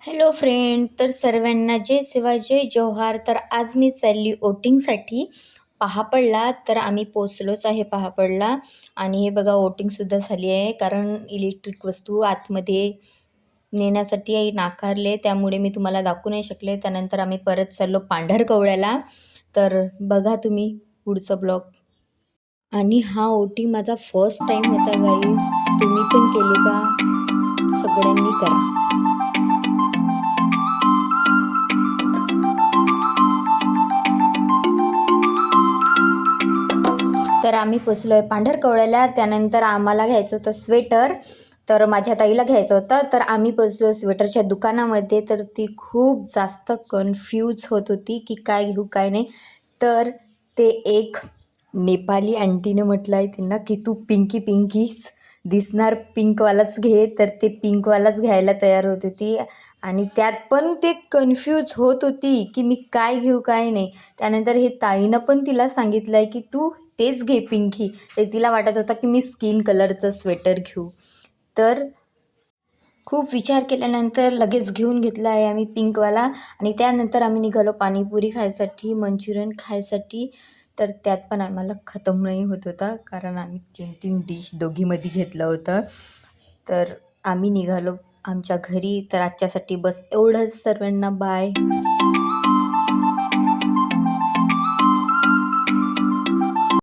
Hello friend, तर सर्वांना जय सेवा जय जोहार. तर आज मी चालली वोटिंगसाठी पहापडला. तर आम्ही पोचलोच आहे पहापडला आणि हे बघा वोटिंगसुद्धा झाली आहे, कारण इलेक्ट्रिक वस्तू आतमध्ये नेण्यासाठी नाकारले, त्यामुळे मी तुम्हाला दाखवू नाही शकले. त्यानंतर आम्ही परत चाललो पांढरकवड्याला. तर बघा तुम्ही पुढचं ब्लॉग. आणि हा वोटिंग माझा फर्स्ट टाईम होता गाईज. तुम्ही पण केले का? सगळ्यांनी करा. तर आम्ही पोचलो आहे पांढरकवड्याला. त्यानंतर आम्हाला घ्यायचं होतं स्वेटर, तर माझ्या ताईला घ्यायचं होतं. तर आम्ही पोचलो स्वेटरच्या दुकानामध्ये. तर ती खूप जास्त कन्फ्यूज होत होती की काय घेऊ काय नाही. तर ते एक नेपाली आंटीने म्हटलं आहे त्यांना की तू पिंकी पिंकीच दिसणार, पिंकवालाच घे. तर ते पिंकवालाच घ्यायला तयार होत होती आणि त्यात पण ते कन्फ्यूज होत होती की मी काय घेऊ काय नाही. त्यानंतर हे ताईनं पण तिला सांगितलं आहे की तू तेच घे पिंकी. तर तिला वाटत होता की मी स्किन कलरचं स्वेटर घेऊ. तर खूप विचार केल्यानंतर लगेच घेऊन घेतला आहे आम्ही पिंकवाला. आणि त्यानंतर आम्ही निघालो पाणीपुरी खायसाठी, मंचुरियन खायसाठी. तर त्यात पण आम्हाला खतम नाही होत होता, कारण आम्ही 3-3 डिश दोघीमध्ये घेतलं होतं. तर आम्ही निघालो आमच्या घरी. तर आजच्यासाठी बस एवढंच. सर्वांना बाय.